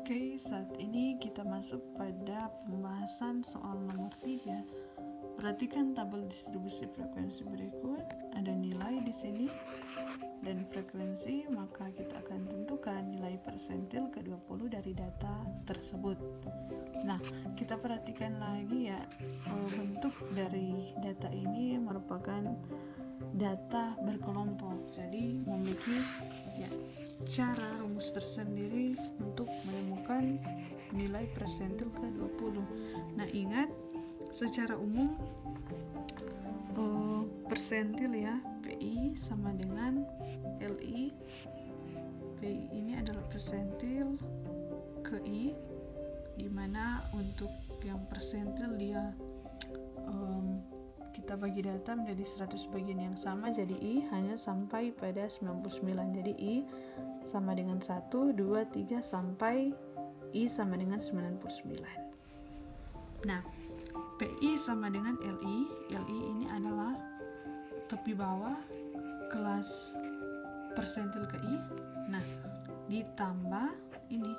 Oke, saat ini kita masuk pada pembahasan soal nomor 3. Perhatikan tabel distribusi frekuensi berikut. Ada nilai di sini dan frekuensi, maka kita akan tentukan nilai persentil ke-20 dari data tersebut. Nah, kita perhatikan lagi ya, bentuk dari data ini merupakan data berkelompok. Jadi memiliki cara rumus tersendiri untuk menemukan nilai persentil ke-20. Nah, ingat secara umum persentil ya, PI sama dengan LI. PI ini adalah persentil ke I, dimana untuk yang persentil dia kita bagi data menjadi 100 bagian yang sama, jadi I hanya sampai pada 99. Jadi I sama dengan 1, 2, 3 sampai I sama dengan 99. Nah, PI sama dengan LI. LI ini adalah tepi bawah kelas persentil ke I. Nah, ditambah ini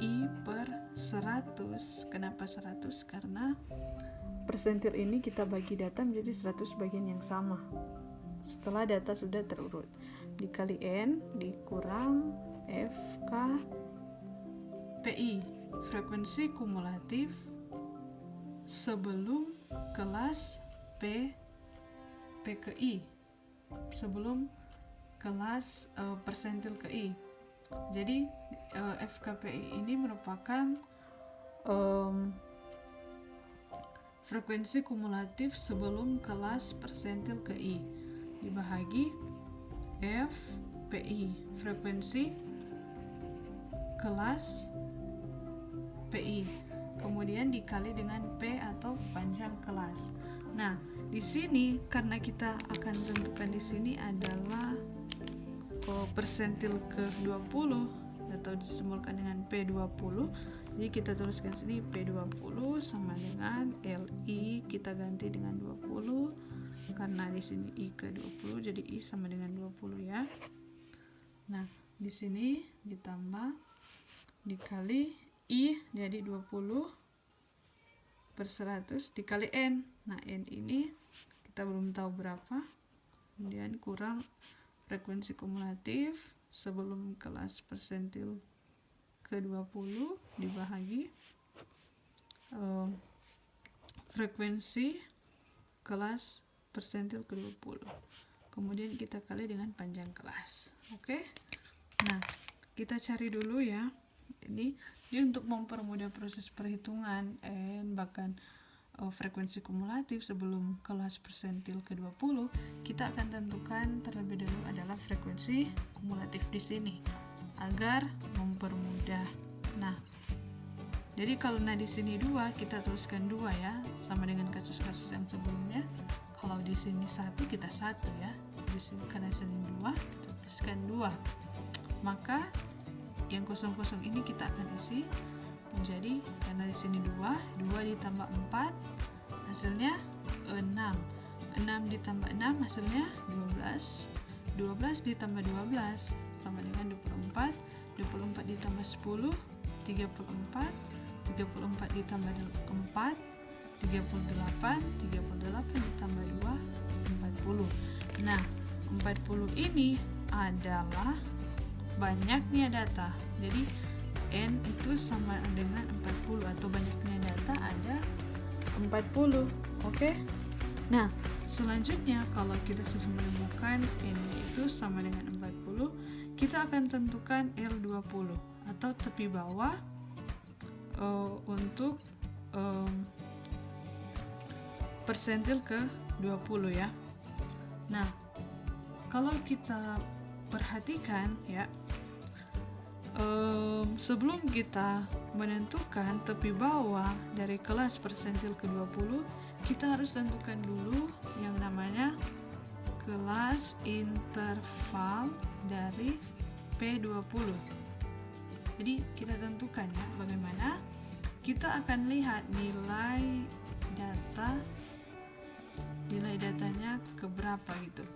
I per 100. Kenapa 100? Karena persentil ini kita bagi data menjadi 100 bagian yang sama setelah data sudah terurut, dikali N dikurang FK PI, frekuensi kumulatif sebelum kelas P ke I, sebelum kelas persentil ke I. Jadi FKPI ini merupakan frekuensi kumulatif sebelum kelas persentil ke I dibagi FPI, frekuensi kelas PI, kemudian dikali dengan P atau panjang kelas. Nah, di sini karena kita akan tentukan di sini adalah persentil ke-20 atau disimbolkan dengan P20. Jadi kita tuliskan sini P20 sama dengan LI, kita ganti dengan 20 karena di sini I ke-20, jadi I sama dengan 20 ya. Nah, di sini ditambah dikali I jadi 20 per 100 dikali N. Nah, N ini kita belum tahu berapa. Kemudian kurang frekuensi kumulatif sebelum kelas persentil ke-20 dibagi frekuensi kelas persentil ke-20. Kemudian kita kali dengan panjang kelas. Oke. Nah, kita cari dulu ya. Ini untuk mempermudah proses perhitungan bahkan frekuensi kumulatif sebelum kelas persentil ke-20, kita akan tentukan terlebih dahulu adalah frekuensi kumulatif di sini agar mempermudah. Nah, jadi kalau di sini 2, kita tuliskan 2 ya, sama dengan kasus-kasus yang sebelumnya. Kalau di sini 1, kita 1 ya. Di sini karena sini 2, kita tuliskan 2. Maka yang kosong-kosong ini kita akan isi menjadi, karena di sini 2 ditambah 4 hasilnya 6. 6 ditambah 6 hasilnya 12. 12 ditambah 12 sama dengan 24. 24 ditambah 10 34. 34 ditambah 4 38. 38 ditambah 2 40. Nah, 40 ini adalah banyaknya data. Jadi N itu sama dengan 40 atau banyaknya data ada 40. Oke. Nah, selanjutnya kalau kita sudah menemukan N itu sama dengan 40, kita akan tentukan L20 atau tepi bawah untuk persentil ke-20 ya. Nah, kalau kita perhatikan ya, sebelum kita menentukan tepi bawah dari kelas persentil ke-20, kita harus tentukan dulu yang namanya kelas interval dari P20. Jadi kita tentukan ya, bagaimana kita akan lihat nilai datanya ke berapa gitu.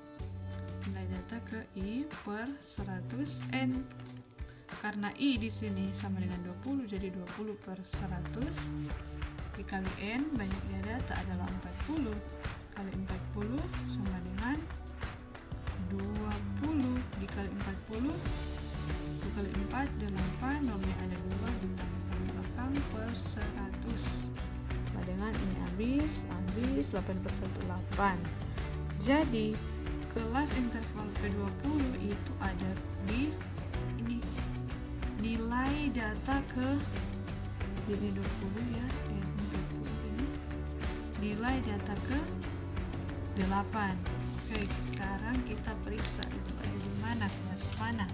Nilai data ke I per 100 N. karena I di sini sama dengan 20, jadi 20 per 100 dikali N, banyaknya data adalah 40, kali 40 sama dengan 20 dikali 40, 2 kali 4 8, nolnya ada 2, ditambahkan belakang per 100 sama dengan ini habis 8 per 1 8. Jadi kelas interval P20 itu ada di ini, nilai data ke ini 20 ya, ini 20 ini nilai data ke 8. Oke, sekarang kita periksa itu ada di mana, kelas mana.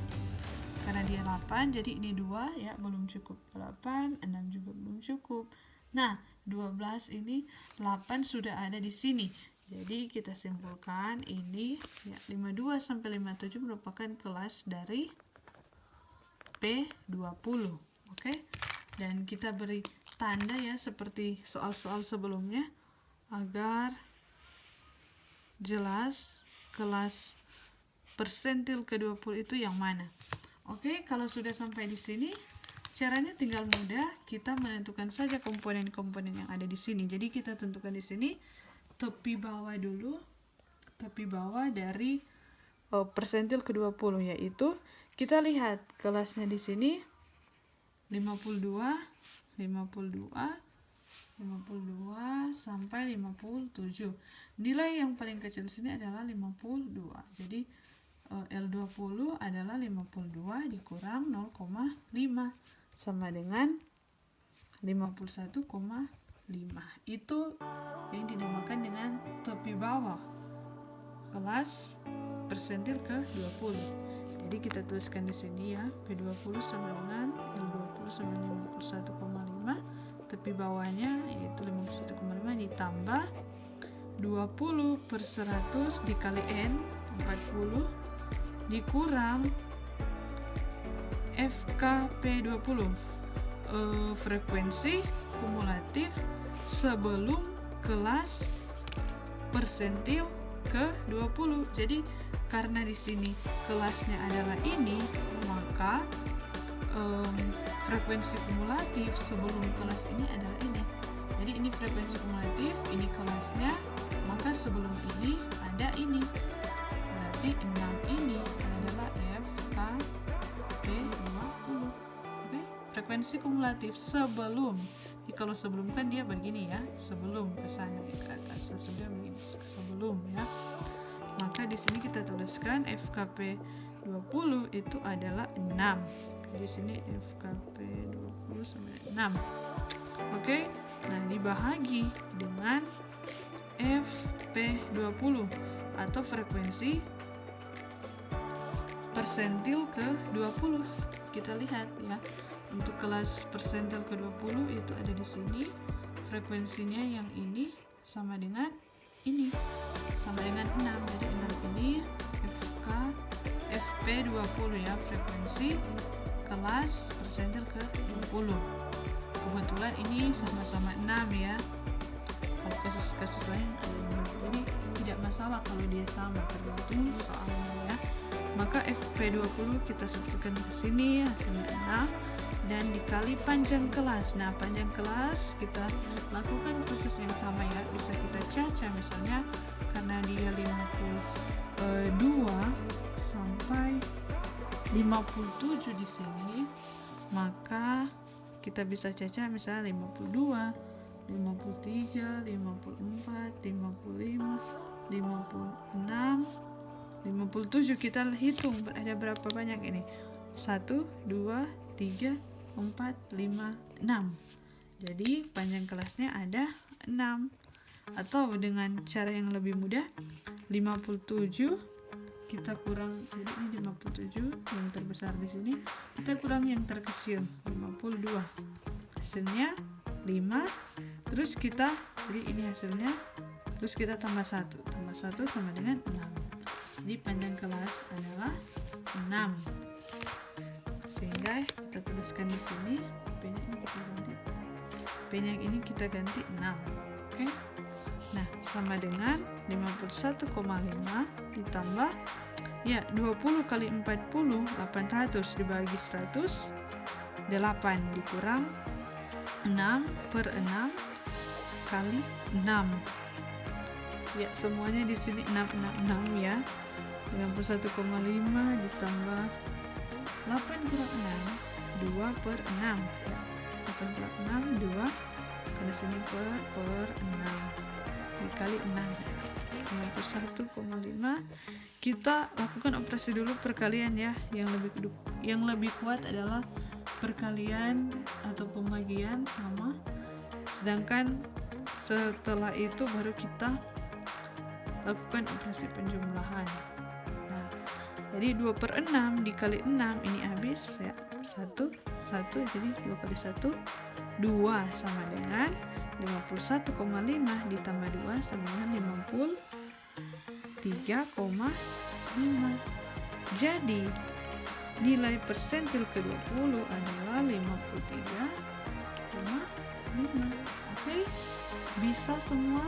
Karena dia 8, jadi ini 2 ya, belum cukup. 8, 6 juga belum cukup. Nah, 12 ini 8 sudah ada di sini. Jadi kita simpulkan ini ya, 52 sampai 57 merupakan kelas dari P20. Oke. Dan kita beri tanda ya seperti soal-soal sebelumnya agar jelas kelas persentil ke-20 itu yang mana. Oke, kalau sudah sampai di sini, caranya tinggal mudah, kita menentukan saja komponen-komponen yang ada di sini. Jadi kita tentukan di sini tepi bawah dulu, tepi bawah dari persentil ke-20, yaitu kita lihat kelasnya di sini 52 sampai 57. Nilai yang paling kecil di sini adalah 52. Jadi L20 adalah 52 dikurang 0,5 sama dengan 51,5. Itu yang dinamakan dengan tepi bawah kelas persentil ke-20. Jadi kita tuliskan di sini ya, P20 sama dengan L20 sama 51,5. Tepi bawahnya yaitu 51,5 ditambah 20 per 100 dikali N 40 dikurang FKP20, frekuensi kumulatif sebelum kelas persentil ke-20. Jadi karena di sini kelasnya adalah ini, maka frekuensi kumulatif sebelum kelas ini adalah ini. Jadi ini frekuensi kumulatif, ini kelasnya, maka sebelum ini ada ini. Berarti 6 ini adalah FKP20. Oke, frekuensi kumulatif sebelum. Jadi kalau sebelum kan dia begini ya, sebelum ke sana ke atas, sesudah begini sebelum ya. Maka di sini kita tuliskan FKP20 itu adalah 6. Di sini FKP20 sama 6. Oke, nah dibahagi dengan FP20 atau frekuensi persentil ke-20. Kita lihat ya, untuk kelas persentil ke-20 itu ada di sini, frekuensinya yang ini sama dengan ini, sama dengan 6. Jadi 6 ini FP20 ya, frekuensi kelas persentil ke-20. Kebetulan ini sama-sama 6 ya. Kalau kasus-kasus lain ada 5, jadi tidak masalah kalau dia sama, tergantung soalnya ya. Maka FP20 kita substitusikan ke sini hasilnya 6 dan dikali panjang kelas. Nah, panjang kelas kita lakukan proses yang sama ya. Bisa kita caca misalnya karena dia 52 sampai 57 di sini, maka kita bisa caca misalnya 52, 53, 54, 55, 56, 57. Kita hitung ada berapa banyak ini. 1, 2, 3, 4, 5, 6. Jadi panjang kelasnya ada 6. Atau dengan cara yang lebih mudah, 57 kita kurang, jadi ini 57 yang terbesar di sini, kita kurang yang terkecil 52, hasilnya 5. Terus kita, jadi ini hasilnya, terus kita tambah 1 sama dengan 6. Jadi panjang kelas adalah 6. Sehingga kita tuliskan di sini P-nya ini kita ganti 6. Oke. Nah, sama dengan 51,5 ditambah Ya, 20 kali 40, 800 dibagi 100, 8 dikurang 6 per 6 kali 6. Ya, semuanya di sini 6 ya. 91,5 ditambah 8 kurang 6, 2 per 6 ya. 8 kurang 6, 2, karena sini per 6 dikali 6 ya. 91,5. Kita lakukan operasi dulu perkalian ya. Yang lebih kuat adalah perkalian atau pembagian sama, sedangkan setelah itu baru kita lakukan operasi penjumlahan. Nah, jadi 2 per 6 dikali 6 ini habis ya, 1 jadi 2 kali 1 2 sama dengan 51,5 ditambah 2 sama dengan 53,5. Jadi nilai persentil ke-20 adalah 53,5. Oke, bisa semua?